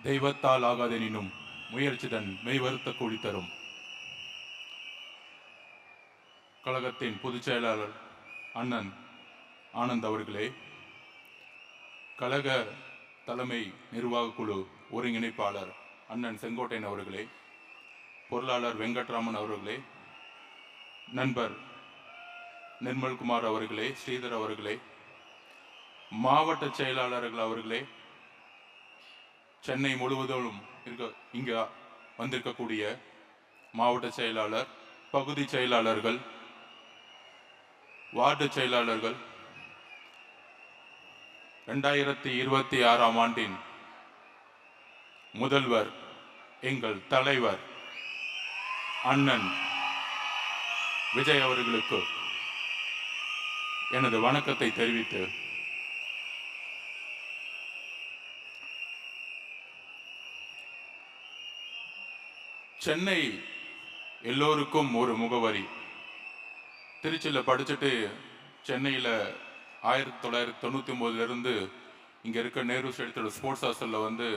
தெய்வத்தால் ஆகாதெனினும் முயற்சிதன் மெய்வருத்த கூலி தரும். கழகத்தின் பொதுச் செயலாளர் அண்ணன் ஆனந்த் அவர்களே, கழக தலைமை நிர்வாக குழு ஒருங்கிணைப்பாளர் அண்ணன் செங்கோட்டையன் அவர்களே, பொருளாளர் வெங்கட்ராமன் அவர்களே, நண்பர் நிர்மல்குமார் அவர்களே, ஸ்ரீதர் அவர்களே, மாவட்ட செயலாளர்கள் அவர்களே, சென்னை முழுவதும் இங்க வந்திருக்கக்கூடிய மாவட்ட செயலாளர், பகுதி செயலாளர்கள், வார்டு செயலாளர்கள், 2026ஆம் ஆண்டின் முதல்வர் எங்கள் தலைவர் அண்ணன் விஜய் அவர்களுக்கு எனது வணக்கத்தை தெரிவித்து, சென்னை எல்லோருக்கும் ஒரு முகவரி. திருச்சியில் படிச்சுட்டு சென்னையில் 1999 இங்கே இருக்க நேரு ஸ்டேடியத்தோட ஸ்போர்ட்ஸ் ஹாஸ்டலில் வந்து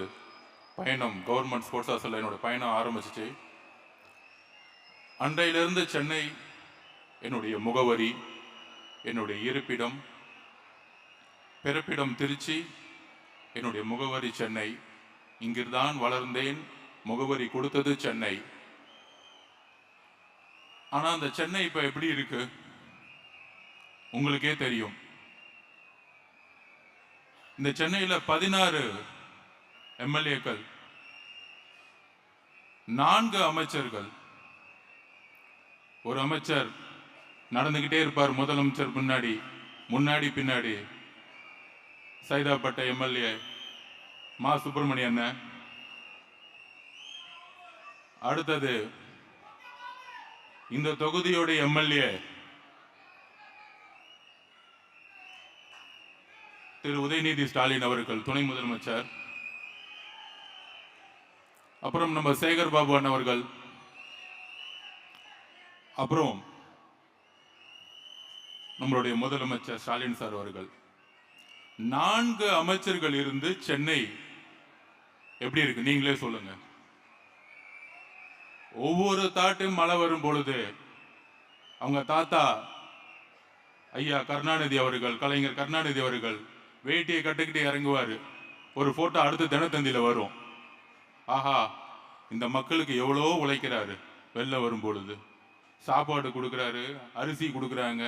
பயணம், கவர்மெண்ட் ஸ்போர்ட்ஸ் ஹாஸ்டலில் என்னோட பயணம் ஆரம்பிச்சிச்சு. அன்றையிலிருந்து சென்னை என்னுடைய முகவரி, என்னுடைய இருப்பிடம், பிறப்பிடம் திருச்சி, என்னுடைய முகவரி சென்னை. இங்கிருந்தான் வளர்ந்தேன், முகவரி கொடுத்தது சென்னை. ஆனா அந்த சென்னை இப்ப எப்படி இருக்கு உங்களுக்கே தெரியும். இந்த சென்னையில 16 எம்எல்ஏக்கள், 4 அமைச்சர்கள். ஒரு அமைச்சர் நடந்துகிட்டே இருப்பார், முதலமைச்சர் முன்னாடி பின்னாடி. சைதாப்பேட்டை எம்எல்ஏ மா சுப்பிரமணியன். அடுத்தது இந்த தொகுதியோட எம்எல்ஏ திரு உதயநிதி ஸ்டாலின் அவர்கள், துணை முதலமைச்சர். அப்புறம் நம்ம சேகர் பாபு அண்ணன் அவர்கள். அப்புறம் நம்மளுடைய முதலமைச்சர் ஸ்டாலின் சார் அவர்கள். 4 அமைச்சர்கள் இருந்து சென்னை எப்படி இருக்கு நீங்களே சொல்லுங்க. ஒவ்வொரு தாட்டும் மழை வரும் பொழுது அவங்க தாத்தா ஐயா கருணாநிதி அவர்கள், கலைஞர் கருணாநிதி அவர்கள் வேட்டியை கட்டுக்கிட்டு இறங்குவாரு. ஒரு போட்டோ அடுத்த தினத்தந்தியில வரும். ஆஹா, இந்த மக்களுக்கு எவ்வளோ உழைக்கிறாரு. வெள்ளம் வரும் பொழுது சாப்பாடு கொடுக்குறாரு, அரிசி கொடுக்குறாங்க,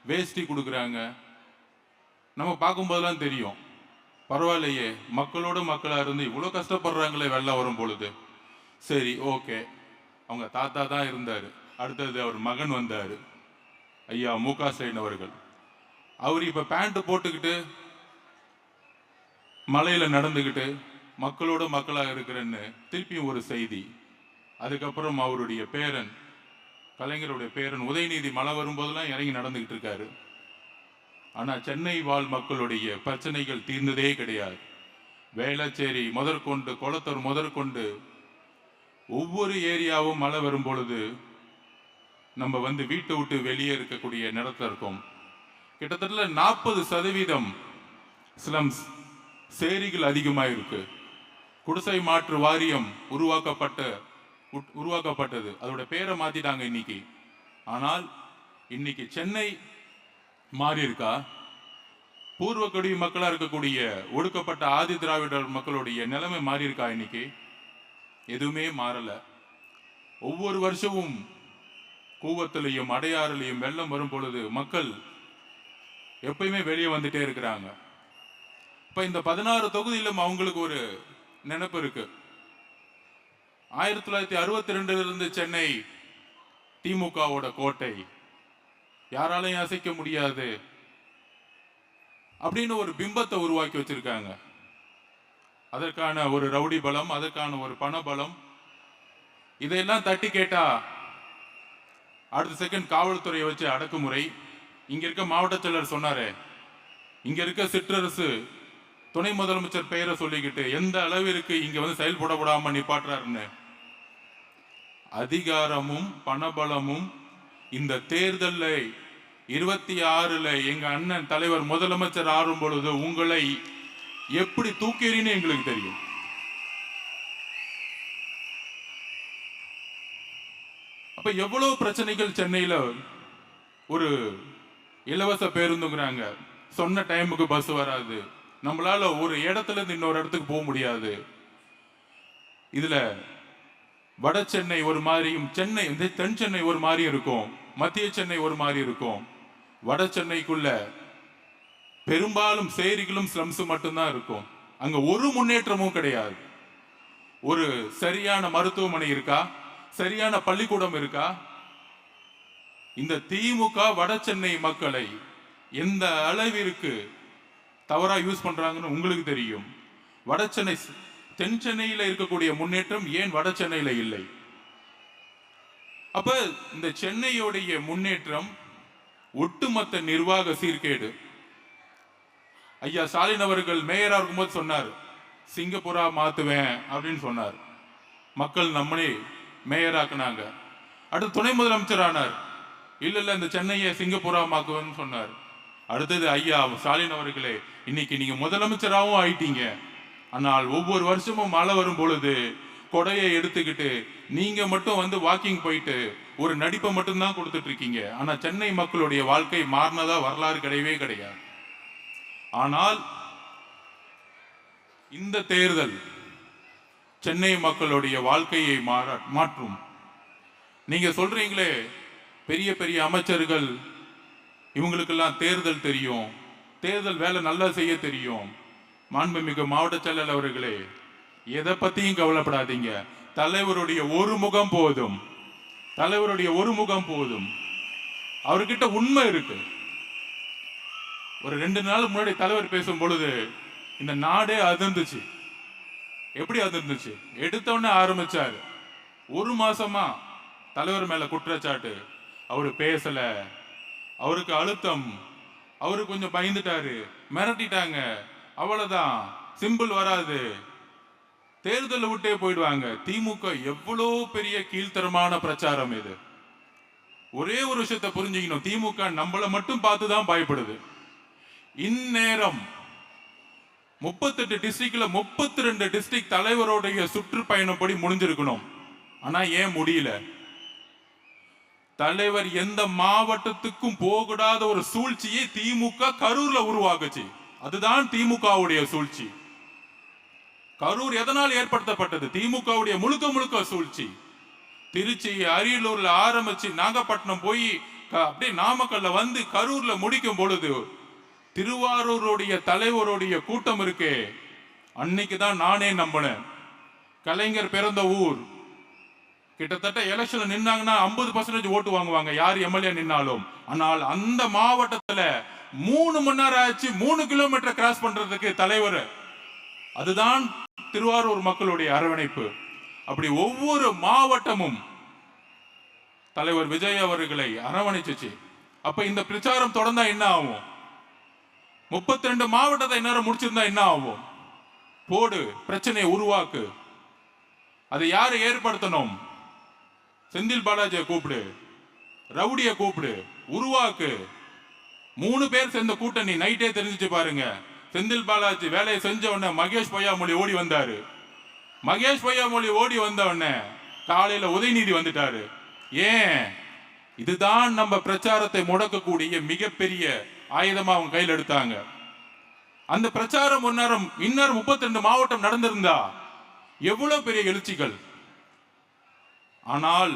வேஷ்டி கொடுக்குறாங்க. நம்ம பார்க்கும்போதெல்லாம் தெரியும், பரவாயில்லையே, மக்களோட மக்களா இருந்து இவ்வளோ கஷ்டப்படுறாங்களே வெள்ளம் வரும் பொழுது. சரி, ஓகே, அவங்க தாத்தா தான் இருந்தாரு. அடுத்தது அவர் மகன் வந்தாரு, ஐயா மு.க. ஸ்டாலின் அவர்கள். அவர் இப்ப பேண்ட் போட்டுக்கிட்டு மலையில நடந்துகிட்டு மக்களோட மக்களாக இருக்கிறேன்னு திருப்பியும் ஒரு செய்தி. அதுக்கப்புறம் அவருடைய பேரன், கலைஞருடைய பேரன் உதயநிதி மழை வரும்போதெல்லாம் இறங்கி நடந்துகிட்டு இருக்காரு. ஆனா சென்னை வாழ் மக்களுடைய பிரச்சனைகள் தீர்ந்ததே கிடையாது. வேளச்சேரி முதற்கொண்டு, கொளத்தூர் முதற்கொண்டு ஒவ்வொரு ஏரியாவும் மழை வரும் பொழுது நம்ம வந்து வீட்டை விட்டு வெளியே இருக்கக்கூடிய நிலத்துல இருக்கோம். கிட்டத்தட்ட 40% ஸ்லம்ஸ், சேரிகள் அதிகமாக இருக்கு. குடிசை மாற்று வாரியம் உருவாக்கப்பட்டது. அதோட பேரை மாத்திட்டாங்க இன்னைக்கு. ஆனால் இன்னைக்கு சென்னை மாறி இருக்கா? பூர்வக்குடி மக்களா இருக்கக்கூடிய ஒடுக்கப்பட்ட ஆதி திராவிடர் மக்களுடைய நிலைமை மாறி இருக்கா? இன்னைக்கு எதுவுமே மாறல. ஒவ்வொரு வருஷமும் கூவத்திலையும் அடையாறுலையும் வெள்ளம் வரும் பொழுது மக்கள் எப்பயுமே வெளியே வந்துட்டே இருக்கிறாங்க. இப்ப இந்த 16 தொகுதியிலும் அவங்களுக்கு ஒரு நினைப்பு இருக்கு. 1962 இருந்து சென்னை திமுகவோட கோட்டை, யாராலையும் அசைக்க முடியாது அப்படின்னு ஒரு பிம்பத்தை உருவாக்கி வச்சிருக்காங்க. அதற்கான ஒரு ரவுடி பலம், அதற்கான ஒரு பண பலம், இதையெல்லாம் தட்டி கேட்டா அடுத்த செகண்ட் காவல்துறையை வச்சு அடக்குமுறை. இங்க இருக்க மாவட்ட செயலர் சொன்னாரே, இங்க இருக்க சிற்றரசு துணை முதலமைச்சர் பெயரை சொல்லிக்கிட்டு எந்த அளவிற்கு இங்க வந்து செயல்பட விடாம நிப்பாட்டுறாருன்னு. அதிகாரமும் பணபலமும் இந்த தேர்தலில் 26 எங்க அண்ணன் தலைவர் முதலமைச்சர் ஆறும் பொழுது உங்களை எப்படி தூக்கிறீன்னு எங்களுக்கு தெரியும். அப்ப எவ்வளவு பிரச்சனைகள் சென்னையில. ஒரு இலவச பேருந்துங்கிறாங்க, சொன்ன டைமுக்கு பஸ் வராது, நம்மளால ஒரு இடத்துல இருந்து இன்னொரு இடத்துக்கு போக முடியாது. இதுல வட சென்னை ஒரு மாதிரியும் சென்னை தென் சென்னை ஒரு மாதிரி இருக்கும், மத்திய சென்னை ஒரு மாதிரி இருக்கும். வட சென்னைக்குள்ள பெரும்பாலும் சேரிகளும் ஸ்லம்ஸ் மட்டும்தான் இருக்கும். அங்க ஒரு முன்னேற்றமும் கிடையாது. ஒரு சரியான மருத்துவமனை இருக்கா? சரியான பள்ளிக்கூடம் இருக்கா? இந்த திமுக வட சென்னை மக்களை எந்த அளவிற்கு தவறா யூஸ் பண்றாங்கன்னு உங்களுக்கு தெரியும். வட சென்னை தென் சென்னையில இருக்கக்கூடிய முன்னேற்றம் ஏன் வட சென்னையில இல்லை? அப்ப இந்த சென்னையுடைய முன்னேற்றம் ஒட்டுமொத்த நிர்வாக சீர்கேடு. ஐயா ஸ்டாலின் அவர்கள் மேயரா இருக்கும்போது சொன்னார், சிங்கப்பூரா மாத்துவேன் அப்படின்னு சொன்னார். மக்கள் நம்மளே மேயராக்குனாங்க. அடுத்து துணை முதலமைச்சர் ஆனார். இல்ல இந்த சென்னையை சிங்கப்பூரா மாக்குவேன்னு சொன்னார். அடுத்தது ஐயா ஸ்டாலின் அவர்களே, இன்னைக்கு நீங்க முதலமைச்சராகவும் ஆயிட்டீங்க. ஆனால் ஒவ்வொரு வருஷமும் மழை வரும் பொழுது கொடையை எடுத்துக்கிட்டு நீங்க மட்டும் வந்து வாக்கிங் போயிட்டு ஒரு நடிப்பை மட்டும்தான் கொடுத்துட்டு இருக்கீங்க. ஆனா சென்னை மக்களுடைய வாழ்க்கை மாறினதா வரலாறு கிடையவே கிடையாது. ஆனால் இந்த தேர்தல் சென்னை மக்களுடைய வாழ்க்கையை மாற்றும். நீங்க சொல்றீங்களே பெரிய பெரிய அமைச்சர்கள் இவங்களுக்கெல்லாம் தேர்தல் தெரியும், தேர்தல் வேலை நல்லா செய்ய தெரியும். மாண்புமிகு மாவட்ட செயலர் அவர்களே, எதை பத்தியும் கவலைப்படாதீங்க. தலைவருடைய ஒரு முகம் போதும், தலைவருடைய ஒரு முகம் போதும். அவர்கிட்ட உண்மை இருக்கு. ஒரு 2 நாள் முன்னாடி தலைவர் பேசும் பொழுது இந்த நாடே அதிர்ந்துச்சு. எப்படி அதிர்ந்துச்சு? எடுத்தவொடனே ஆரம்பிச்சாரு, 1 மாசமா தலைவர் மேல குற்றச்சாட்டு, அவரு பேசல, அவருக்கு அழுத்தம், அவரு கொஞ்சம் பயந்துட்டாரு, மிரட்டிட்டாங்க, அவ்வளவுதான், சிம்பிள் வராது, தேர்தல் விட்டே போயிடுவாங்க. திமுக எவ்வளவு பெரிய கீழ்த்தரமான பிரச்சாரம் இது. ஒரே ஒரு விஷயத்தை புரிஞ்சுக்கணும், திமுக நம்மளை மட்டும் பார்த்துதான் பயப்படுது. இந்நேரம் 38 டிஸ்ட்ரிக்ட்ல 32 டிஸ்ட்ரிக்ட் தலைவருடைய சுற்றுப்பயணப்படி முடிஞ்சிருக்கணும். ஆனா ஏன் முடியல? தலைவர் எந்த மாவட்டத்துக்கும் போகக்கூடாத ஒரு சூழ்ச்சியை திமுக கரூர்ல உருவாக்குச்சு. அதுதான் திமுகவுடைய சூழ்ச்சி. கரூர் எதனால் ஏற்படுத்தப்பட்டது? திமுகவுடைய முழுக்க முழுக்க சூழ்ச்சி. திருச்சி அரியலூர்ல ஆரம்பிச்சு நாகப்பட்டினம் போய் அப்படியே நாமக்கல்ல வந்து கரூர்ல முடிக்கும் பொழுது திருவாரூருடைய தலைவருடைய கூட்டம் இருக்கே, அன்னைக்குதான் நானே நம்பினேன். கலைஞர் பிறந்த ஊர். கிட்டத்தட்ட எலெக்ஷன்ல நின்னாங்கன்னா 50% ஓட்டு வாங்குவாங்க யார் எம்எல்ஏ நின்னாலும். ஆனால் அந்த மாவட்டத்துல 3 மணி நேரம் ஆச்சு 3 கிலோமீட்டர் கிராஸ் பண்றதுக்கு தலைவர். அதுதான் திருவாரூர் மக்களுடைய அரவணைப்பு. அப்படி ஒவ்வொரு மாவட்டமும் தலைவர் விஜய் அவர்களை அரவணைச்சு. அப்ப இந்த பிரச்சாரம் தொடர்ந்தா என்ன ஆகும்? 32 மாவட்டத்தை நேரம் முடிச்சிருந்தா என்ன ஆகும்? போடு, பிரச்சனையை உருவாக்கு. அதை யாரு ஏற்படுத்தணும்? செந்தில் பாலாஜியை கூப்பிடு, ரவுடியை கூப்பிடு, உருவாக்கு. 3 பேர் சேர்ந்த கூட்டணி. நைட்டே தெரிஞ்சிச்சு பாருங்க. செந்தில் பாலாஜி வேலையை செஞ்ச உடனே மகேஷ் பொய்யாமொழி ஓடி வந்தாரு. மகேஷ் பொய்யாமொழி ஓடி வந்த உடனே காலையில உதயநிதி வந்துட்டாரு. ஏன்? இதுதான் நம்ம பிரச்சாரத்தை முடக்கக்கூடிய மிகப்பெரிய ஆயுதமா அவங்க கையில் எடுத்தாங்க. அந்த பிரச்சாரம் இன்னும் 32 மாவட்டம் நடந்திருந்தா எவ்வளவு பெரிய எழுச்சிகள். ஆனால்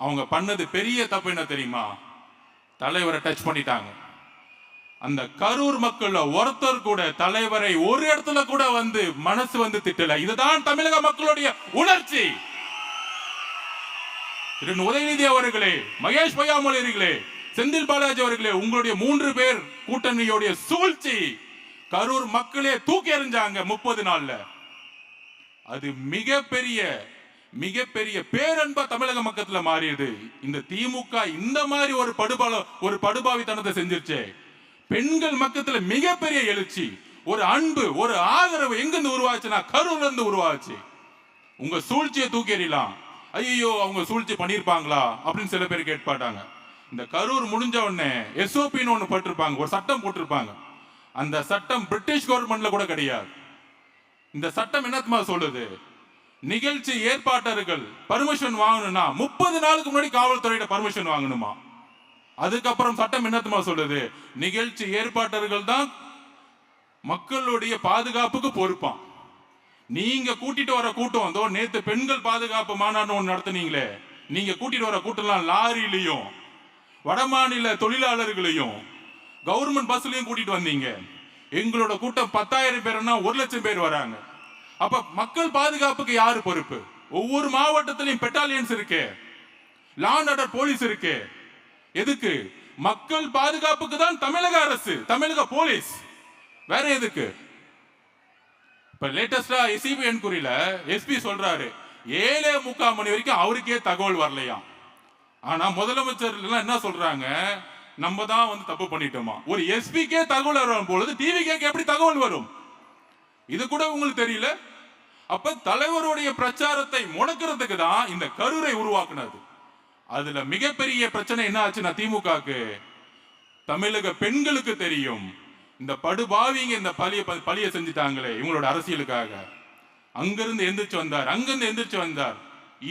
அவங்க பண்ணது பெரிய தப்பு என்ன தெரியுமா? தலைவரை டச் பண்ணிட்டாங்க. அந்த கரூர் மக்கள் ஒருத்தர் கூட தலைவரை ஒரு இடத்துல கூட வந்து மனசு வந்து திட்டல. இதுதான் தமிழக மக்களுடைய உணர்ச்சி. உதயநிதி அவர்களே, மகேஷ் பொய்யாமொழி அவர்களே, செந்தில் பாலாஜி அவர்களே, உங்களுடைய 3 பேர் கூட்டணியோடைய சூழ்ச்சி கரூர் மக்களே தூக்கி எறிஞ்சாங்க 30 நாள்ல. அது மிகப்பெரிய பேரன்பா தமிழக மக்கத்துல மாறியது. இந்த திமுக இந்த மாதிரி ஒரு படுபாவித்தனத்தை செஞ்சிருச்சே. பெண்கள் மக்கத்துல மிகப்பெரிய எழுச்சி, ஒரு அன்பு, ஒரு ஆதரவு எங்கிருந்து உருவாச்சுன்னா கரூர்ல இருந்து உருவாச்சு. உங்க சூழ்ச்சியை தூக்கி எறியலாம். ஐயோ அவங்க சூழ்ச்சி பண்ணிருப்பாங்களா அப்படின்னு சில பேர் கேட்பாட்டாங்க. இந்த கரூர் முடிஞ்ச உடனே எஸ்ஓபின்னு ஒண்ணு போட்டிருப்பாங்க, ஒரு சட்டம் போட்டிருப்பாங்க. அந்த சட்டம் பிரிட்டிஷ் கவர்மெண்ட்ல கூட கிடையாது. இந்த சட்டம் என்னத்துமா சொல்லுது? நிகழ்ச்சி ஏற்பாட்டர்கள் பர்மிஷன் வாங்கணும்னா 30 நாளுக்கு முன்னாடி காவல்துறையிட பர்மிஷன் வாங்கணுமா. அதுக்கப்புறம் சட்டம் என்னத்துமா சொல்லுது, நிகழ்ச்சி ஏற்பாட்டர்கள் தான் மக்களுடைய பாதுகாப்புக்கு பொறுப்பான். நீங்க கூட்டிட்டு வர கூட்டம் வந்தோ, நேத்து பெண்கள் பாதுகாப்பு மாநாடு ஒன்று நடத்துனீங்களே, நீங்க கூட்டிட்டு வர கூட்டம்லாம் லாரிலையும் வடமாநில தொழிலாளர்களையும் கவர்மெண்ட் பஸ்லயும் கூட்டிட்டு வந்தீங்க. எங்களோட கூட்டம் 10,000 பேர்னா 1,00,000 பேர் வராங்க. அப்ப மக்கள் பாதுகாப்புக்கு யாரு பொறுப்பு? ஒவ்வொரு மாவட்டத்திலையும் பெட்டாலியன்ஸ் இருக்கு, லா அண்ட் ஆர்டர் போலீஸ் இருக்கு. எதுக்கு? மக்கள் பாதுகாப்புக்கு தான் தமிழக அரசு, தமிழக போலீஸ். வேற எதுக்கு? இப்ப லேட்டஸ்டா எஸ்சிபி என்கொயரியில எஸ்பி சொல்றாரு 7:45 மணி வரைக்கும் அவருக்கே தகவல் வரலையா. ஆனா முதலமைச்சர் எல்லாம் என்ன சொல்றாங்க, நம்ம தான் வந்து தப்பு பண்ணிட்டோமா. ஒரு எஸ்பிக்கே தகவல் வரும் பொழுது டிவிக்கே எப்படி தகவல் வரும்? இது கூட உங்களுக்கு தெரியல. அப்ப தலைவருடைய பிரச்சாரத்தை முடக்கிறதுக்கு தான் இந்த கருரை உருவாக்குனது. அதுல மிகப்பெரிய பிரச்சனை என்ன ஆச்சுன்னா, திமுகக்கு தமிழக பெண்களுக்கு தெரியும், இந்த படுபாவிங்க இந்த பழிய செஞ்சுட்டாங்களே இவங்களோட அரசியலுக்காக. அங்கிருந்து எந்திரிச்சு வந்தார்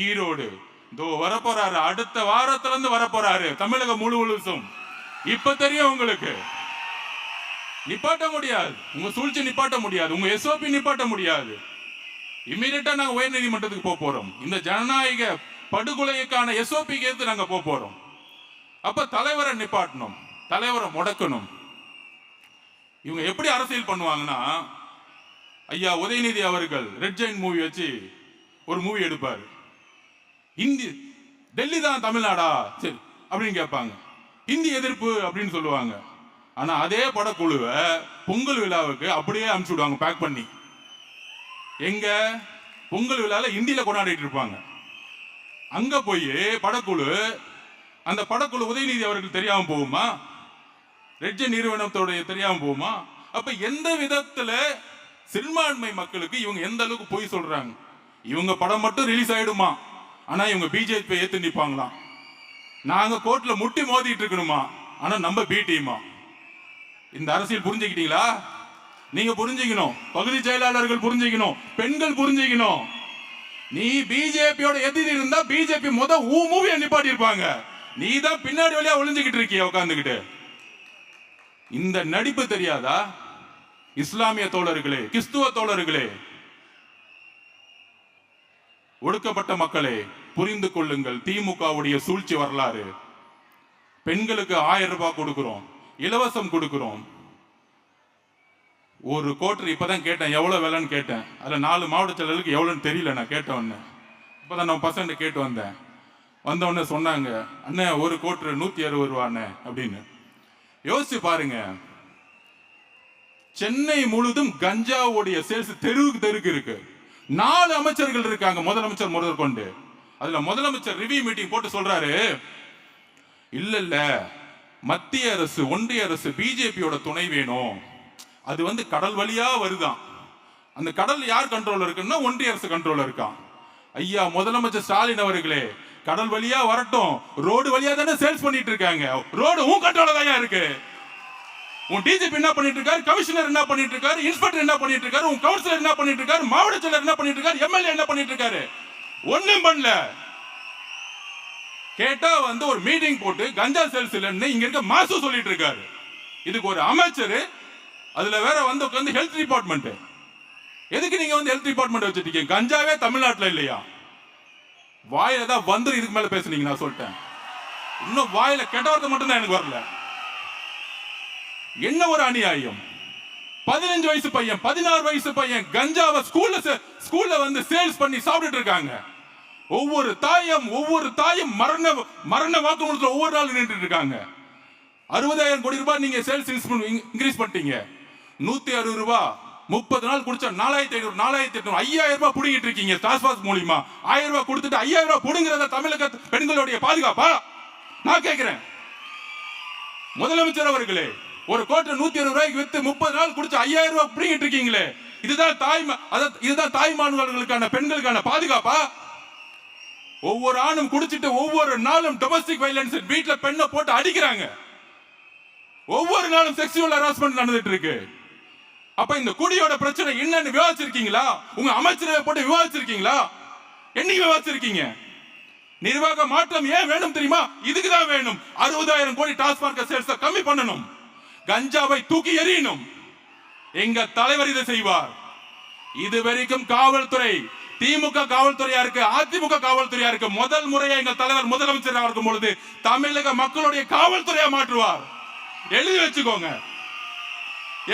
ஈரோடு. இதோ வரப்போறாரு, அடுத்த வாரத்துல இருந்து வரப்போறாரு தமிழகம் முழுவதும். இப்ப தெரியும் உங்களுக்கு, நிப்பாட்ட முடியாது, உங்க சூழ்ச்சி நிப்பாட்ட முடியாது, உங்க எஸ்ஓபி நிப்பாட்ட முடியாது. இம்மீடியட்டா நாங்க உயர் நீதிமன்றத்துக்கு போறோம். இந்த ஜனநாயக படுகொலைக்கான எஸ்ஓபி கேட்டு நாங்க போறோம். அப்ப தலைவரை நிப்பாட்டணும், தலைவரை முடக்கணும். இவங்க எப்படி அரசியல் பண்ணுவாங்கன்னா, ஐயா உதயநிதி அவர்கள் ரெட் ஜெயின் மூவி வச்சு ஒரு மூவி எடுப்பாரு. ஹிந்தி டெல்லி தான் தமிழ்நாடா சரி அப்படின்னு கேட்பாங்க, ஹிந்தி எதிர்ப்பு அப்படின்னு சொல்லுவாங்க. ஆனா அதே படக்குழுவை பொங்கல் விழாவுக்கு அப்படியே அனுப்பிச்சு விடுவாங்க பேக் பண்ணி. எங்க பொங்கல் விழால ஹிந்தியில கொண்டாடிட்டு இருப்பாங்க. அங்க போய் படக்குழு, அந்த படக்குழு உதயநிதி அவர்கள் தெரியாம போகுமா? ரெட்ஜ நிறுவனத்தோடைய தெரியாம போகுமா? அப்ப எந்த விதத்துல சிறுபான்மை மக்களுக்கு இவங்க எந்த அளவுக்கு போய் சொல்றாங்க? இவங்க படம் மட்டும் ரிலீஸ் ஆயிடுமா, ஆனா இவங்க பிஜேபி ஏத்து நிப்பாங்களாம். நாங்க கோர்ட்ல முட்டி மோதிட்டு இருக்கணுமா, ஆனா நம்ம பி டீமா. இந்த அரசியல் புரிஞ்சுக்கிட்டீங்களா? நீங்க புரிஞ்சுக்கணும், பகுதி செயலாளர்கள் புரிஞ்சுக்கணும், பெண்கள் புரிஞ்சுக்கணும். நீ பிஜேபியோட எதிரி இருந்தா பிஜேபி மூவியை நிப்பாட்டி இருப்பாங்க. நீ தான் பின்னாடி வழியா ஒளிஞ்சுக்கிட்டு இருக்கிய உட்கார்ந்துகிட்டு. இந்த நடிப்பு தெரியாதா? இஸ்லாமிய தோழர்களே, கிறிஸ்துவ தோழர்களே, ஒடுக்கப்பட்ட மக்களே புரிந்து கொள்ளுங்கள் திமுகவுடைய சூழ்ச்சி வரலாறு. பெண்களுக்கு 1000 ரூபாய் கொடுக்கிறோம், இலவசம் கொடுக்கிறோம். ஒரு கோட்டர் இப்பதான் கேட்டேன், எவ்வளவு விலைன்னு கேட்டேன். அதுல 4 மாவட்ட செயலர்களுக்கு எவ்வளவுன்னு தெரியல. நான் கேட்டவொன்னே இப்பதான் நம்ம பசங்க கேட்டு வந்தவொடனே சொன்னாங்க, அண்ணன் ஒரு கோட்டர் 160 ரூபாண்ணே அப்படின்னு. யோசிச்சு பாருங்க, சென்னை முழுதும் கஞ்சாவுடைய சேல்ஸ் தெருக்கு இருக்கு. 4 அமைச்சர்கள் இருக்காங்க, முதலமைச்சர் முதல் கொண்டு. அதுல முதலமைச்சர் ரிவ்யூ மீட்டிங் போட்டு சொல்றாரு, இல்ல மத்திய அரசு ஒன்றிய அரசு பிஜேபியோட துணை வேணும். அது வந்து கடல் வழியா வருதான். அந்த கடல் யார் கண்ட்ரோல் இருக்குன்னா ஒன்றிய அரசு கண்ட்ரோல் இருக்கான். ஐயா முதலமைச்சர் ஸ்டாலின் அவர்களே, கடல் வழியா வரட்டும், ரோடு வழியா தானே சேல்ஸ் பண்ணிட்டு இருக்காங்க. ரோடு உன் கண்ட்ரோல தான் இருக்கு. உன் டிஜிபி என்ன பண்ணிட்டு இருக்காரு, கமிஷனர் என்ன பண்ணிட்டு இருக்காரு, இன்ஸ்பெக்டர் என்ன பண்ணிட்டு இருக்காரு, உன் கவுன்சிலர் என்ன பண்ணிட்டு இருக்காரு, மாவட்ட செயலர் என்ன பண்ணிட்டு இருக்காரு, எம்எல்ஏ என்ன பண்ணிட்டு இருக்காரு? ஒண்ணும் பண்ணல. கேட்டா வந்து ஒரு மீட்டிங் போட்டு கஞ்சா சேல்ஸ் இல்லைன்னு இங்க இருக்க மாசு சொல்லிட்டு இருக்காரு. இதுக்கு ஒரு அமைச்சர், அதுல வேற வந்து உட்கார்ந்து ஹெல்த் டிபார்ட்மெண்ட். எதுக்கு நீங்க வந்து ஹெல்த் டிபார்ட்மெண்ட் வச்சிருக்கீங்க? கஞ்சாவே தமிழ்நாட்டுல இல்லையா? வாயில தான் வந்து இதுக்கு மேல பேசுனீங்க. நான் சொல்லிட்டேன், இன்னும் வாயில கெட்ட வார்த்தை மட்டும் தான் எனக்கு வரல. என்ன ஒரு அநியாயம்! 15 வயசு பையன், 16 வயசு பையன் கஞ்சாவை ஸ்கூல்ல வந்து சேல்ஸ் பண்ணி சாப்பிட்டு இருக்காங்க. ஒவ்வொரு தாயும் மரண வாக்குமூலத்தில் ஒவ்வொரு நாள் நின்று இருக்காங்க. 60,000 கோடி ரூபாய் நீங்க சேல்ஸ் இன்க்ரீஸ் பண்ணிட்டீங்க. 160 ரூபாய் 30 நாள் குடிச்சா 4,500 4,800 5,000 ரூபாய் புடுங்கிட்டு இருக்கீங்க. டாஸ்மாக் மூலியமா 1000 ரூபாய் கொடுத்துட்டு 5,000 ரூபாய் புடுங்கிறத தமிழக பெண்களுடைய பாதுகாப்பா? நான் கேட்கிறேன். முதலமைச்சர் அவர்களே, ஒரு கோட்டை 160 ரூபாய்க்கு வித்து 30 நாள் குடிச்சு 5,000 ரூபாய் புடுங்கிட்டு இருக்கீங்களே, இதுதான் தாய்மார்களுக்கான பெண்களுக்கான பாதுகாப்பா? ஒவ்வொரு ஆணும் குடிச்சிட்டு ஒவ்வொரு நாளும் டொமஸ்டிக் வயலன்ஸ், வீட்டுல பெண்ணை போட்டு அடிக்கிறாங்க. ஒவ்வொரு நாளும் செக்சுவல் ஹராஸ்மெண்ட் நடந்துட்டு இருக்கு. அப்ப இந்த குடியோட பிரச்சனை என்னன்னு விவாதிச்சிருக்கீங்களா? உங்க அமைச்சரவை போட்டு விவாதிச்சிருக்கீங்களா? என்னைக்கு வச்சிருக்கீங்க? நிர்வாக மாற்றம் ஏன் வேணும் தெரியுமா? இதுக்குதான் வேணும். 60,000 கோடி டாஸ்மாக் சேல்ஸ் கம்மி பண்ணணும், கஞ்சாவை தூக்கி எறியணும். எங்க தலைவர் இதை செய்வார். இதுவரைக்கும் காவல்துறை திமுக காவல்துறையா இருக்கு, அதிமுக காவல்துறையா இருக்கு. முதல் முறையா எங்கள் தலைவர் முதலமைச்சராக இருக்கும் பொழுது தமிழக மக்களுடைய காவல்துறையா மாற்றுவார். எழுதி வச்சுக்கோங்க,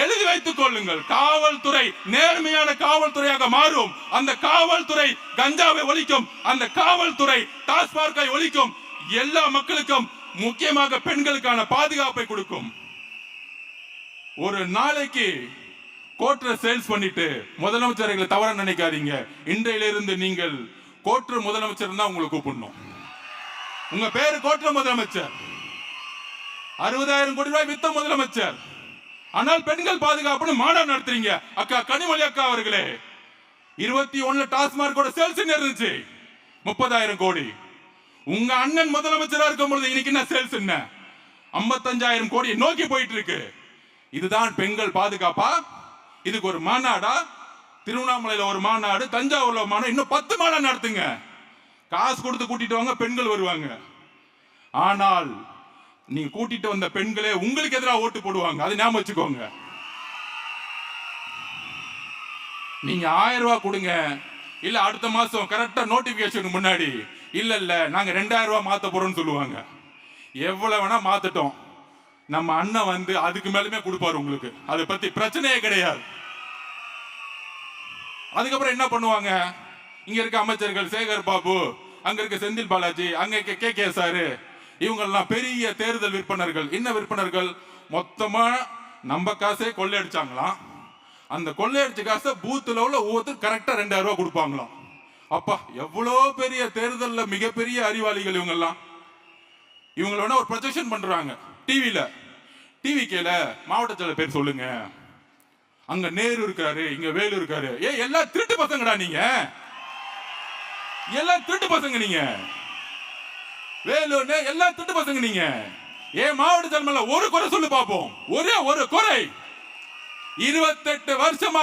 எழுதி வைத்துக் கொள்ளுங்கள். காவல்துறை நேர்மையான காவல்துறையாக மாறும். அந்த காவல்துறை கஞ்சாவை ஒழிக்கும், அந்த காவல்துறை டாஸ்மார்க்கை ஒழிக்கும். எல்லா மக்களுக்கும், முக்கியமாக பெண்களுக்கான பாதுகாப்பை கொடுக்கும். ஒரு நாளைக்கு கோட்ர சேல்ஸ் பண்ணிட்டு முதலமைச்சர்களை தவற நினைக்காதீங்க. இன்றையிலிருந்து நீங்கள் கோட்ரு முதலமைச்சர் தான் உங்களை கூப்பிடணும். உங்க பேரு கோட்ர முதலமைச்சர். 60,000 கோடி ரூபாய் வித்த முதலமைச்சர். ஆனால் பெண்கள் பாதுகாப்புன்னு மாநாடு நடத்துறீங்க. அக்கா கனிமொழி அக்கா அவர்களே, 21 டாஸ்மார்க்கோட சேல்ஸ் இருந்துச்சு 30,000 கோடி. உங்க அண்ணன் முதலமைச்சரா இருக்கும் பொழுது இன்னைக்கு என்ன சேல்ஸ்? என்ன 55,000 கோடி நோக்கி போயிட்டு இருக்கு. இதுதான் பெண்கள் பாதுகாப்பா? இதுக்கு ஒரு மாநாடா? திருவண்ணாமலையில ஒரு மாநாடு, தஞ்சாவூர்ல மாநாடு, இன்னும் 10 மாநாடு நடத்துங்க. காசு கொடுத்து கூட்டிட்டு வாங்க, பெண்கள் வருவாங்க. ஆனால் நீங்க கூட்டிட்டு வந்த பெண்களே உங்களுக்கு எதிராக ஓட்டு போடுவாங்க. அது ஞாபகம் வச்சுக்கோங்க. நீங்க 1000 ரூபாய் கொடுங்க, இல்ல அடுத்த மாசம் கரெக்டா நோட்டிபிகேஷன் முன்னாடி இல்ல நாங்க 2000 ரூபாய் மாத்த போறோம்னு சொல்லுவாங்க. எவ்வளவு வேணா மாத்தட்டும், நம்ம அண்ணன் வந்து அதுக்கு மேலுமே கொடுப்பாரு உங்களுக்கு. அதை பத்தி பிரச்சனையே கிடையாது. அதுக்கப்புறம் என்ன பண்ணுவாங்க? இங்க இருக்க அமைச்சர்கள் சேகர் பாபு, அங்க இருக்க செந்தில் பாலாஜி, அங்க இருக்க கே சாரு, இவங்கெல்லாம் பெரிய தேர்தல் விற்பனர்கள். என்ன விற்பனர்கள்? மொத்தமா நம்ம காசே கொள்ளையடிச்சாங்களாம். அந்த கொள்ளையடிச்ச காசை பூத்துல உள்ள ஒவ்வொருத்தரும் கரெக்டா 2000 ரூபாய் கொடுப்பாங்களாம். அப்பா, எவ்வளோ பெரிய தேர்தல்ல மிகப்பெரிய அறிவாளிகள் இவங்கெல்லாம். இவங்கள ஒரு ப்ரொஜெக்ஷன் பண்றாங்க டிவில. டிவி கேல மாவட்ட செயலர் பேர் சொல்லுங்க, அங்க நேரு இருக்காரு, இங்க வேலு இருக்காரு. எல்லாம் திருட்டு பசங்கடா நீங்க, எல்லாம் திருட்டு பசங்க நீங்க. வேலு எல்லாம் திருட்டு பசங்க நீங்க. மாவட்ட செயலர் ஒரு குறை சொல்லு பாப்போம், ஒரே ஒரு குறை. 28 வருஷமா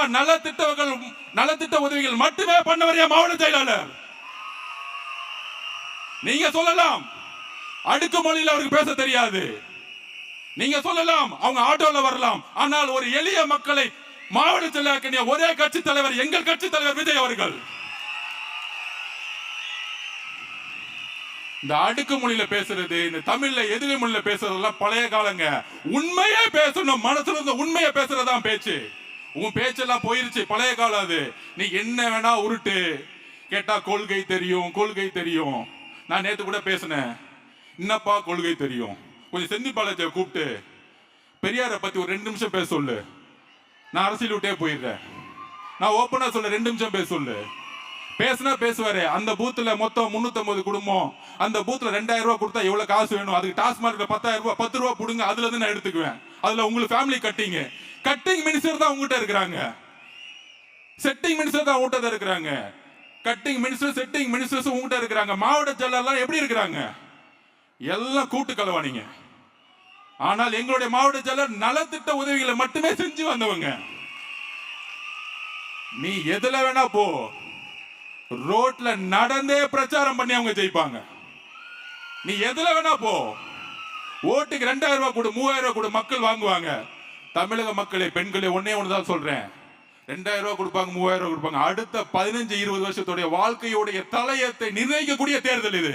நலத்திட்ட உதவிகள் மட்டுமே பண்ணவர் மாவட்ட செயலாளர். நீங்க சொல்லலாம் அடுக்குமொழியில் அவருக்கு பேச தெரியாது, நீங்க சொல்லலாம் அவங்க ஆட்டோல வரலாம். ஆனால் ஒரு எளிய மக்களை மாவட்ட செயலாளர் ஒரே கட்சி தலைவர், எங்கள் கட்சி தலைவர் விஜய் அவர்கள். இந்த அடுக்கு மொழியில பேசுறது, இந்த தமிழ்ல எதிரி மொழியில பேசுறதெல்லாம் பழைய காலங்க. உண்மையே பேசணும், மனசுல இருந்த உண்மையை பேசுறதுதான் பேச்சு. உன் பேச்செல்லாம் போயிருச்சு, பழைய காலம் அது. நீ என்ன வேணா உருட்டு, கேட்டா கொள்கை தெரியும், கொள்கை தெரியும். நான் நேத்து கூட பேசினேன், என்னப்பா கொள்கை தெரியும்? கொஞ்சம் செந்தில் பாலாஜியை கூப்பிட்டு பெரியாரை பத்தி ஒரு 2 நிமிஷம் பேச சொல்லு. நான் அரசியல் விட்டே போயிடுறேன். நான் ஓப்பனா சொல்ல 2 நிமிஷம் பேச சொல்லு. பேசினா பேசுவாரு. அந்த பூத்துல மொத்தம் 350 குடும்பம். அந்த பூத்துல 2000 ரூபாய் கொடுத்தா எவ்வளவு காசு வேணும்? அதுக்கு டாஸ்மார்க்ல 10,000 ரூபாய், 10 ரூபாய் புடுங்க, அதுல இருந்து நான் எடுத்துக்குவேன். அதுல உங்களுக்கு ஃபேமிலி கட்டிங் மினிஸ்டர் தான் உங்ககிட்ட இருக்கிறாங்க, செட்டிங் மினிஸ்டர் தான் உங்ககிட்ட இருக்கிறாங்க. கட்டிங் மினிஸ்டர், செட்டிங் மினிஸ்டர்ஸ் உங்ககிட்ட இருக்கிறாங்க. மாவட்ட செயலாளர் எப்படி இருக்கிறாங்க? எல்லாம் கூட்டு கலவாணிங்க. ஆனால் எங்களுடைய மாவட்ட செயலர் நலத்திட்ட உதவிகளை மட்டுமே செஞ்சு வந்தவங்க. நீ எதுல வேணா போ, ரோட்ல நடந்தே பிரச்சாரம் பண்ணி அவங்க ஜெயிப்பாங்க. நீ எதுல வேணா போ, ஓட்டுக்கு 2000 ரூபாய் கொடு, 3000 ரூபாய் கொடு, மக்கள் வாங்குவாங்க. தமிழக மக்களே, பெண்களே, ஒன்னேதான் சொல்றேன். 2000 ரூபாய் கொடுப்பாங்க, 3000 ரூபாய் கொடுப்பாங்க. அடுத்த 15-20 வருஷத்துடைய வாழ்க்கையுடைய தலையத்தை நிர்ணயிக்கக்கூடிய தேர்தல் இது.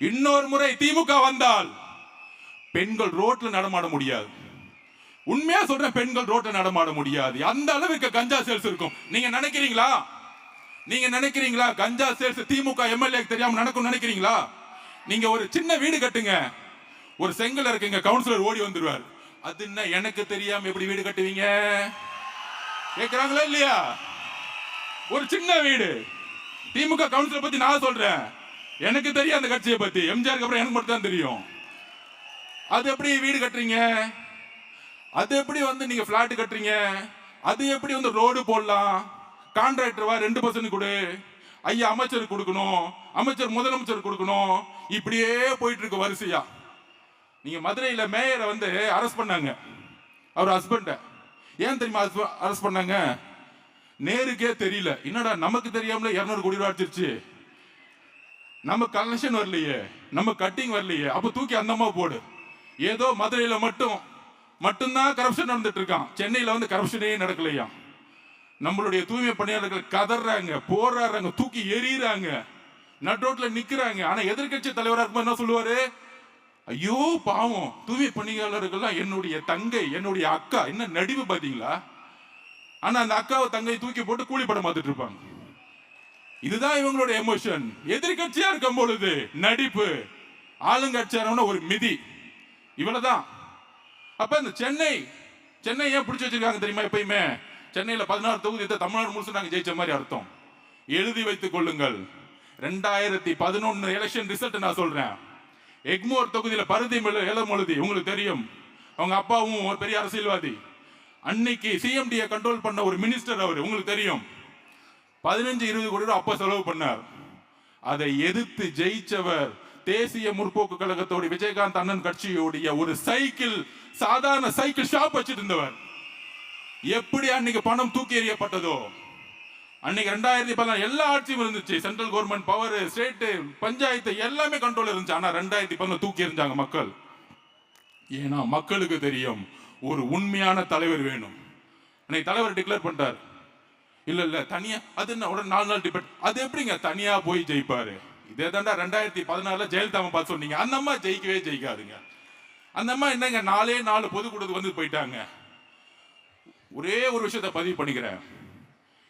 இன்னொரு முறை திமுக வந்தால் பெண்கள் ரோட்ல நடமாட முடியாது. உண்மையா சொல்றேன், பெண்கள் ரோட்ல நடமாட முடியாது. அந்த அளவுக்கு கஞ்சா சேல்ஸ் இருக்கும். நீங்க நினைக்கிறீங்களா? நீங்க நினைக்கிறீங்களா கஞ்சா சேல்ஸ் திமுக எம்எல்ஏ தெரியாம நடக்கும் நினைக்கிறீங்களா? நீங்க ஒரு சின்ன வீடு கட்டுங்க, ஒரு செங்கல் இருக்குங்க, கவுன்சிலர் ஓடி வந்துருவார். அது என்ன எனக்கு தெரியாம எப்படி வீடு கட்டுவீங்க கேக்குறாங்களா இல்லையா? ஒரு சின்ன வீடு. திமுக கவுன்சிலர் பத்தி நான் சொல்றேன், எனக்கு தெரியும் அந்த கட்சியை பத்தி. எம்ஜிஆருக்கு அப்புறம் எனக்கு மட்டும் தான் தெரியும். அது எப்படி வீடு கட்டுறீங்க? அது எப்படி நீங்க பிளாட் கட்டுறீங்க? அது எப்படி ரோடு போடலாம்? கான்ட்ராக்டர் 2% கொடு, ஐயா அமைச்சர் கொடுக்கணும், அமைச்சர் முதலமைச்சர் கொடுக்கணும், இப்படியே போயிட்டு இருக்கு வரிசையா. நீங்க மதுரையில மேயரை அரெஸ்ட் பண்ணாங்க, அவர் ஹஸ்பண்ட. ஏன் தெரியுமா அரெஸ்ட் பண்ணாங்க? நேருக்கே தெரியல, என்னடா நமக்கு தெரியாமல 200 கோடி ரூபாய் அடிச்சிருச்சு, நம்ம கலெக்ஷன் வரலையே, நம்ம கட்டிங் வரலையே, அப்ப தூக்கி அந்தமா போடு. ஏதோ மதுரையில மட்டும்தான் கரப்ஷன் நடந்துட்டு இருக்கான், சென்னையில வந்து கரப்ஷனே நடக்கலையா. நம்மளுடைய தூய்மை பணியாளர்கள் கதறாங்க, போராடுறாங்க, தூக்கி எறிகிறாங்க, நட்ரோட்ல நிக்கிறாங்க. ஆனா எதிர்கட்சி தலைவராக இருக்கும்போது என்ன சொல்லுவாரு? ஐயோ பாவம், தூய்மை பணியாளர்கள்லாம் என்னுடைய தங்கை, என்னுடைய அக்கா. என்ன நடிவு பாத்தீங்களா? ஆனா அந்த அக்காவை தங்கை தூக்கி போட்டு கூலி படம் பார்த்துட்டு இருப்பாங்க. இதுதான் இவங்களுடைய எமோஷன். எதிர்கட்சியா இருக்கும் பொழுது நடிப்பு, ஆளுங்கட்சியான ஒரு மிதி, இவ்வளவுதான். அப்ப இந்த சென்னை ஏன் பிடிச்சு வச்சிருக்காங்க தெரியுமா? எப்பயுமே சென்னையில 16 தொகுதி தமிழ்நாடு முழுசு நாங்க ஜெயிச்ச மாதிரி அர்த்தம். எழுதி வைத்துக் கொள்ளுங்கள். 2011 எலெக்ஷன் ரிசல்ட் நான் சொல்றேன். எக்மோர் தொகுதியில பருதி இளமொழுதி உங்களுக்கு தெரியும். அவங்க அப்பாவும் ஒரு பெரிய அரசியல்வாதி. அன்னைக்கு சிஎம்டியை கண்ட்ரோல் பண்ண ஒரு மினிஸ்டர் அவர், உங்களுக்கு தெரியும். 15-20 கோடி ரூபாய் அப்ப செலவு பண்ணார். அதை எதிர்த்து ஜெயிச்சவர் தேசிய முற்போக்கு கழகத்தோட விஜயகாந்த் அண்ணன் கட்சியோடைய ஒரு சைக்கிள், சாதாரண சைக்கிள் ஷாப் வச்சிட்டு இருந்தவர். எப்படி அன்னைக்கு பணம் தூக்கி எறியப்பட்டதோ, அன்னைக்கு 2014 எல்லா ஆட்சியும் இருந்துச்சு. Central government power, state, panchayat எல்லாமே கண்ட்ரோல் இருந்துச்சு. ஆனா 2014 தூக்கி எறிஞ்சாங்க மக்கள். ஏன்னா மக்களுக்கு தெரியும் ஒரு உண்மையான தலைவர் வேணும். அன்னைக்கு தலைவர் டிக்ளேர் பண்ணிட்டார். இல்ல தனியா அது என்ன உடனே 4 நாள் டிபேட். அது எப்படிங்க தனியா போய் ஜெயிப்பாரு? இதே தாண்டா 2014 ஜெயலலிதா பார்த்து சொன்னீங்க. அந்த அம்மா ஜெயிக்கவே ஜெயிக்காதுங்க. அந்த அம்மா என்னங்க 4 பொதுக்கூட்டத்துக்கு வந்து போயிட்டாங்க. ஒரே ஒரு விஷயத்தை பதிவு பண்ணிக்கிறேன்.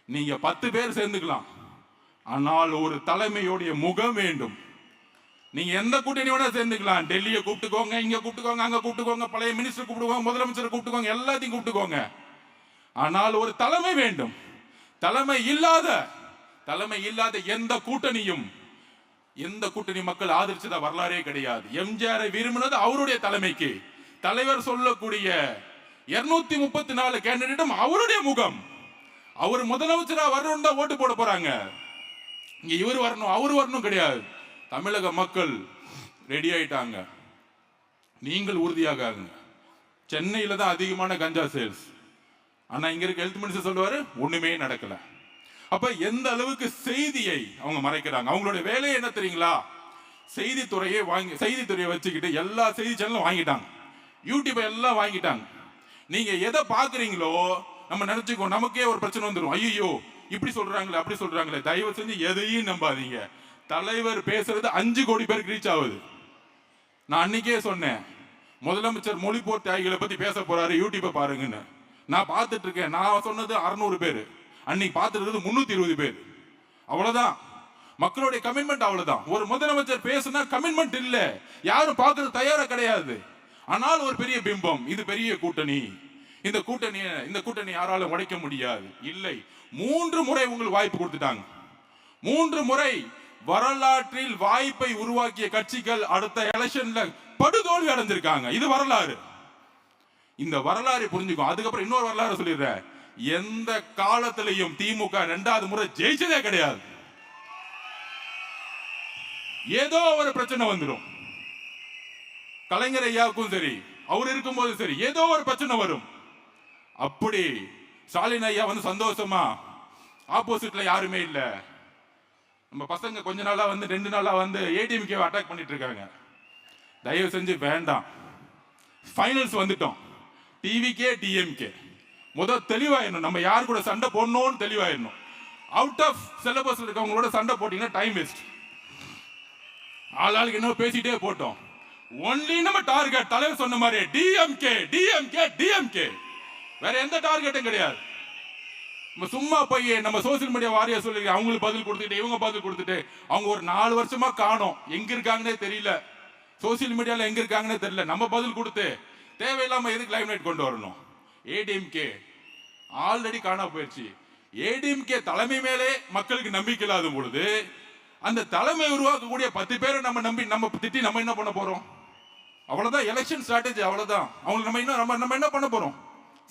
நீங்க 10 பேர் சேர்ந்துக்கலாம், ஆனால் ஒரு தலைமையோடைய முகம் வேண்டும். நீங்க எந்த கூட்டணி வேணா சேர்ந்துக்கலாம். டெல்லியை கூப்பிட்டுக்கோங்க, இங்க கூப்பிட்டுக்கோங்க, அங்க கூப்பிட்டுக்கோங்க, பழைய மினிஸ்டர் கூப்பிட்டுக்கோங்க, முதலமைச்சர் கூப்பிட்டுக்கோங்க, எல்லாத்தையும் கூப்பிட்டுக்கோங்க. ஆனால் ஒரு தலைமை வேண்டும். தலைமை இல்லாத எந்த கூட்டணி மக்கள் ஆதரிச்சத வரலாறே கிடையாது. எம்ஜிஆரை விரும்பினது அவருடைய தலைமைக்கு. தலைவர் சொல்லக்கூடிய 234 கேண்டிடேட்டும் அவருடைய முகம். அவர் முதலமைச்சரா வரணும் தான் ஓட்டு போட போறாங்க. இங்க இவர் வரணும் அவர் வரணும் கிடையாது. தமிழக மக்கள் ரெடி ஆயிட்டாங்க. நீங்கள் உறுதியாக ஆகுங்க. சென்னையில தான் அதிகமான கஞ்சா சேல்ஸ். ஆனா இங்க இருக்க ஹெல்த் மினிஸ்டர் சொல்லுவாரு ஒண்ணுமே நடக்கல. அப்ப எந்த அளவுக்கு செய்தியை அவங்க மறைக்கிறாங்க. அவங்களுடைய வேலையை என்ன தெரியுங்களா? செய்தித்துறையை வச்சுக்கிட்டு எல்லா செய்தி சேனலும் வாங்கிட்டாங்க, யூடியூப் எல்லாம் வாங்கிட்டாங்க. நீங்க எதை பாக்குறீங்களோ நம்ம நினைச்சுக்கோ, நமக்கே ஒரு பிரச்சனை வந்துடும். ஐயோ இப்படி சொல்றாங்களே அப்படி சொல்றாங்களே. தயவு செஞ்சு எதையும் நம்பாதீங்க. தலைவர் பேசுறது 5 கோடி பேருக்கு ரீச் ஆகுது. நான் அன்னைக்கே சொன்னேன், முதலமைச்சர் மொழிபோர் தியாகிகளை பத்தி பேச போறாரு, யூடியூப்பை பாருங்கன்னு. நான் பார்த்துட்டு இருக்கேன். நான் சொன்னது 600 பேர், அன்னைக்கு பார்த்துட்டு 320 பேர். அவ்வளவுதான் மக்களுடைய கமிட்மெண்ட். அவ்வளவுதான். ஒரு முதலமைச்சர் பேசுனா கமிட்மெண்ட் இல்ல, யாரும் பார்க்கறது தயாரா கிடையாது. ஆனால் ஒரு பெரிய பிம்பம், இது பெரிய கூட்டணி, இந்த கூட்டணி யாராலும் உடைக்க முடியாது. இல்லை, 3 முறை உங்களுக்கு வாய்ப்பு கொடுத்துட்டாங்க. 3 முறை வரலாற்றில் வாய்ப்பை உருவாக்கிய கட்சிகள் அடுத்த எலெக்ஷன்ல படுதோல்வி அடைஞ்சிருக்காங்க. இது வரலாறு. இந்த வரலாறு புரிஞ்சுக்கும். அதுக்கப்புறம் இன்னொரு வரலாறு சொல்லிடுறேன். எந்த காலத்திலையும் திமுக 2வது முறை ஜெயிச்சதே கிடையாது. ஏதோ ஒரு பிரச்சனை வந்துடும். கலைஞர் ஐயாவுக்கும் சரி, அவர் இருக்கும்போது சரி, ஏதோ ஒரு பிரச்சனை வரும். அப்படி ஸ்டாலின் ஐயா வந்து சந்தோஷமா, ஆப்போசிட்ல யாருமே இல்ல, நம்ம பசங்க கொஞ்ச நாளா வந்து 2 நாளா வந்து ஏடிஎம்கே அட்டாக் பண்ணிட்டு இருக்காங்க. தயவு செஞ்சு வேண்டாம். ஃபைனல்ஸ் வந்துட்டோம். டிவிகே டிஎம்கே முதல் தெளிவாயிடணும். நம்ம யாரு கூட சண்டை போடணும்னு தெளிவாயிடணும். அவுட் ஆஃப் சிலபஸ் இருக்கவங்களோட சண்டை போட்டீங்கன்னா டைம் வேஸ்ட். ஆளாளுக்கு என்ன பேசிட்டே போட்டோம். ஒன்லி நம்ம டார்கெட் தலைவர் சொன்ன மாதிரி டிஎம்கே டிஎம்கே டிஎம்கே, வேற எந்த டார்கெட்டும் கிடையாது. நம்ம சும்மா போய் நம்ம சோசியல் மீடியா வாரியா சொல்லி அவங்களுக்கு பதில் கொடுத்துட்டு இவங்க பதில் கொடுத்துட்டு அவங்க ஒரு 4 வருஷமா காணோம், எங்க இருக்காங்கன்னே தெரியல, சோசியல் மீடியால எங்க இருக்காங்கன்னே தெரியல. நம்ம பதில் கொடுத்து தேவையில்லாம எதுக்கு லைம் லைட் கொண்டு வரணும்? ஏடிஎம்கே ஆல்ரெடி காணா போயிடுச்சு. ஏடிஎம்கே தலைமை மேலே மக்களுக்கு நம்பிக்கை இல்லாத பொழுது அந்த தலைமை உருவாக்கக்கூடிய 10 பேரை நம்ம நம்பி நம்ம திட்டி நம்ம என்ன பண்ண போறோம்? அவ்வளவுதான் எலெக்ஷன் ஸ்ட்ராட்டஜி. அவ்வளவுதான். அவங்க நம்ம என்ன பண்ண போறோம்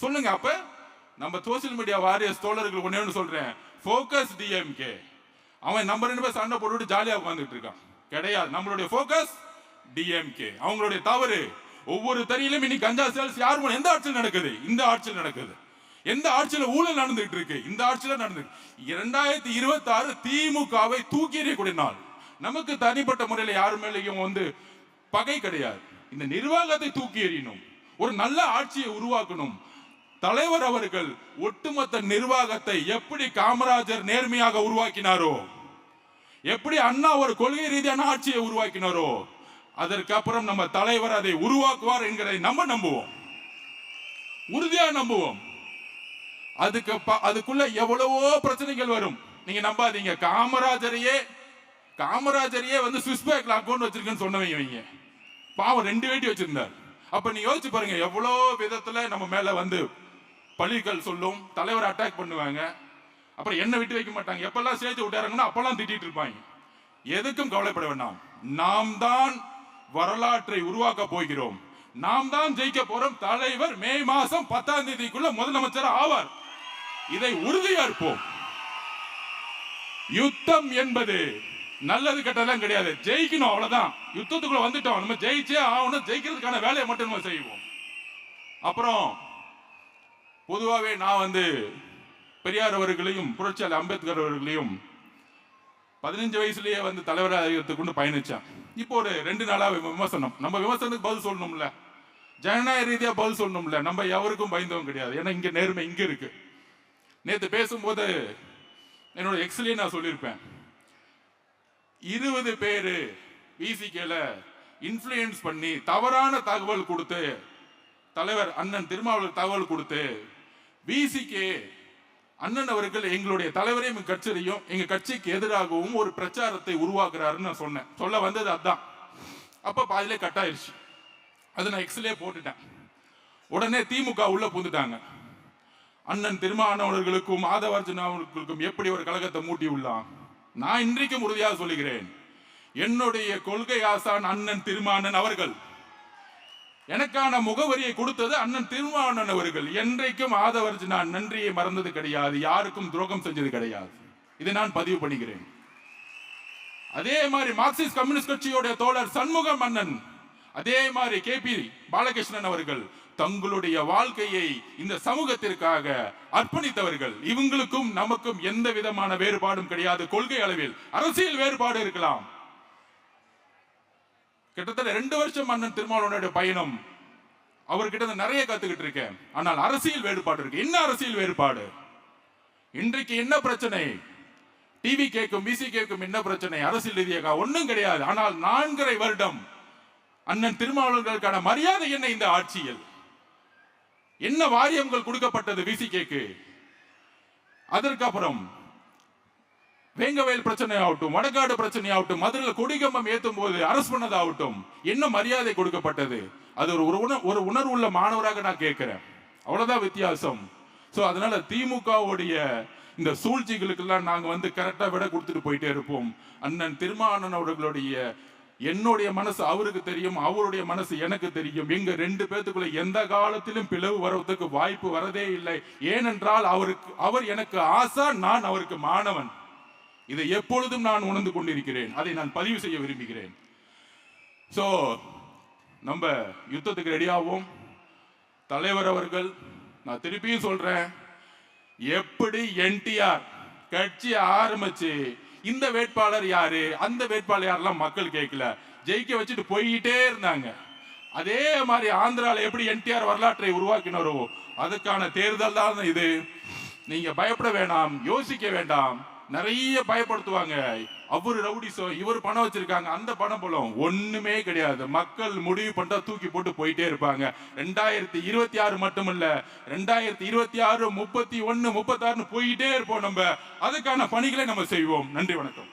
சொல்லுங்க. அப்ப நம்ம சோசியல் மீடியா வாரியர்ஸ் தோழர்கள் ஒண்ணு சொல்றேன், ஃபோக்கஸ் டிஎம்கே. அவன் நம்ம 2 பேர் சண்டை போட்டுட்டு ஜாலியா உட்கார்ந்துட்டு இருக்கான். கிடையாது. நம்மளுடைய ஃபோக்கஸ் டிஎம்கே. அவங்களுடைய தவறு ஒவ்வொரு தறியிலும் இன்னைக்கு கஞ்சா சேல்ஸ் யாரும் எந்த ஆட்சியில் நடக்குது? இந்த ஆட்சியில் நடக்குது. எந்த ஆட்சியில ஊழல் நடந்துகிட்டு இருக்கு? இந்த ஆட்சியில நடந்து. 2026 திமுகவை தூக்கி எறியக்கூடிய நாள். நமக்கு தனிப்பட்ட முறையில் யாரு மேலேயும் பகை கிடையாது. இந்த நிர்வாகத்தை தூக்கி எறியணும், ஒரு நல்ல ஆட்சியை உருவாக்கணும். தலைவர் அவர்கள் ஒட்டுமொத்த நிர்வாகத்தை எப்படி காமராஜர் நேர்மையாக உருவாக்கினாரோ, எப்படி அண்ணா ஒரு கொள்கை ரீதியான ஆட்சியை உருவாக்கினாரோ, அதற்கப்புறம் நம்ம தலைவர் அதை உருவாக்குவார் என்கிறதை நம்ம நம்புவோம், உறுதியா நம்புவோம். அதுக்குள்ள எவ்வளவோ பிரச்சனைகள் வரும், நீங்க நம்பாதீங்க. காமராஜரையே சுவிஸ் பேங்க்ல அக்கௌண்ட் வச்சிருக்கேன்னு சொன்னவங்க பாவம் 2 வேட்டி வச்சிருந்தார். அப்ப நீ யோசிச்சு பாருங்க, எவ்வளவு விதத்துல நம்ம மேல பழிகள் சொல்லும், தலைவர் அட்டாக் பண்ணுவாங்க, அப்புறம் என்ன விட்டு வைக்க மாட்டாங்க. எப்பெல்லாம் ஸ்டேஜ் விட்டாருங்கன்னா அப்பெல்லாம் திட்டிட்டு இருப்பாங்க. எதுக்கும் கவலைப்பட வேண்டாம், நாம் தான் வரலாற்றை உருவாக்க போகிறோம், நாம் தான் ஜெயிக்க போறோம். தலைவர் மே மாசம் 10ஆம் தேதிக்குள்ள முதலமைச்சர் ஆவார், இதை உறுதியா இருப்போம். யுத்தம் என்பது நல்லது கெட்டதெல்லாம் கிடையாது, ஜெயிக்கணும் அவ்வளவுதான். யுத்தத்துக்குள்ள வந்துட்டோம், நம்ம ஜெயிச்சே ஆகணும், ஜெயிக்கிறதுக்கான வேலையை மட்டும் நம்ம செய்வோம். அப்புறம் பொதுவாகவே நான் பெரியார் அவர்களையும் புரட்சியாளர் அம்பேத்கர் அவர்களையும் 15 வயசுலயே தலைவராக கொண்டு பயணிச்சேன். இப்போ ஒரு 2 நாளா விமர்சனம், நம்ம விமர்சனத்துக்கு பதில் சொல்லணும்ல, ஜனநாயக ரீதியா பதில் சொல்லணும்ல, நம்ம எவருக்கும் பயந்தவங்க கிடையாது. ஏன்னா இங்க நேர்மை இங்க இருக்கு. நேற்று பேசும்போது என்னோட எக்ஸ்லயே நான் சொல்லியிருப்பேன், 20 பேரு விசிகேல இன்ஃப்ளூயன்ஸ் பண்ணி தவறான தகவல் கொடுத்து, தலைவர் அண்ணன் திருமாவளவன் தகவல் கொடுத்து, விசிகே அண்ணன் அவர்கள் எங்களுடைய தலைவரையும் கட்சியையும் எங்க கட்சிக்கு எதிராகவும் ஒரு பிரச்சாரத்தை உருவாக்குறாருன்னு நான் சொன்னேன். சொல்ல வந்தது அதான். அப்ப பாதிலே கட் ஆயிடுச்சு, அதை நான் எக்ஸ்லே போட்டுட்டேன். உடனே திமுக உள்ள புந்துட்டாங்க. அண்ணன் திருமாவளவர்களுக்கும் ஆதவர்ஜுனா அவர்களுக்கும் எப்படி ஒரு கழகத்தை மூட்டி உள்ளான். நான் இன்றைக்கும் உறுதியாக சொல்லுகிறேன், என்னுடைய கொள்கை ஆசான் அண்ணன் திருமாவளவன் அவர்கள், எனக்கான முகவரியை கொடுத்தது அண்ணன் திருமாவளவன் அவர்கள். என்றைக்கும் ஆதவர்ஜுனா நன்றியை மறந்தது கிடையாது, யாருக்கும் துரோகம் செஞ்சது கிடையாது. இதை நான் பதிவு பண்ணுகிறேன். அதே மாதிரி மார்க்சிஸ்ட் கம்யூனிஸ்ட் கட்சியோட தோழர் சண்முகம் அண்ணன், அதே மாதிரி KP பாலகிருஷ்ணன் அவர்கள் தங்களுடைய வாழ்க்கையை இந்த சமூகத்திற்காக அர்ப்பணித்தவர்கள். இவங்களுக்கும் நமக்கும் எந்த விதமான வேறுபாடும் கிடையாது. கொள்கை அளவில் அரசியல் வேறுபாடு இருக்கலாம். கிட்டத்தட்ட 2 வருஷம் அண்ணன் திருமாவளவனுடைய பயணம், அவர்கிட்ட நிறைய கத்துக்கிட்டு இருக்கேன். ஆனால் அரசியல் வேறுபாடு இருக்கு. என்ன அரசியல் வேறுபாடு? இன்றைக்கு என்ன பிரச்சனை? டிவி கேக்கும் பிசி கேக்கும் என்ன பிரச்சனை? அரசியல் ரீதியாக ஒன்றும் கிடையாது. ஆனால் 4.5 வருடம் அண்ணன் திருமாவளவர்களுக்கான மரியாதை என்ன? இந்த ஆட்சியில் என்ன வாரியங்கள் கொடுக்கப்பட்டது விசிகேக்கு? அதற்கப்புறம் வேங்கவேல் பிரச்சனை ஆகட்டும், வடக்காடு பிரச்சனை ஆகட்டும், மதுரையில் கொடிகம்பம் ஏற்றும் போது அரசு பண்ணதாகட்டும், என்ன மரியாதை கொடுக்கப்பட்டது? அது ஒரு உணர்வு உள்ள மாணவராக நான் கேட்கிறேன். அவ்வளவுதான் வித்தியாசம். சோ அதனால திமுகவுடைய இந்த சூழ்ச்சிகளுக்கெல்லாம் நாங்க கரெக்டா விட கொடுத்துட்டு போயிட்டே இருப்போம். அண்ணன் திருமாவளவன் அவர்களுடைய என்னுடைய மனசு அவருக்கு தெரியும், அவருடைய மனசு எனக்கு தெரியும். எங்க 2 பேத்துக்குள்ள எந்த காலத்திலும் பிளவு வருவதற்கு வாய்ப்பு வரதே இல்லை. ஏனென்றால் அவர் எனக்கு ஆசா, நான் அவருக்கு மாணவன். இதை எப்பொழுதும் நான் உணர்ந்து கொண்டிருக்கிறேன். அதை நான் பதிவு செய்ய விரும்புகிறேன். சோ நம்ம யுத்தத்துக்கு ரெடியாவோம். தலைவர் அவர்கள், நான் திருப்பியும் சொல்றேன், எப்படி NTR கட்சி ஆரம்பிச்சு இந்த வேட்பாளர் யாரு, அந்த வேட்பாளர் யாரெல்லாம் மக்கள் கேட்கல, ஜெயிக்க வச்சுட்டு போயிட்டே இருந்தாங்க. அதே மாதிரி ஆந்திரால எப்படி NTR வரலாற்றை உருவாக்கினாரோ அதுக்கான தேர்தல் தான் இது. நீங்க பயப்பட வேண்டாம், யோசிக்க வேண்டாம். நிறைய பயப்படுத்துவாங்க, அவரு ரவுடிசோ, இவர் பணம் வச்சிருக்காங்க, அந்த பணம் போலும் ஒண்ணுமே கிடையாது. மக்கள் முடிவு பண்ணா தூக்கி போட்டு போயிட்டே இருப்பாங்க. 2026 மட்டுமல்ல, 2026, 31, 36 போயிட்டே இருப்போம். நம்ம அதுக்கான பணிகளை நம்ம செய்வோம். நன்றி, வணக்கம்.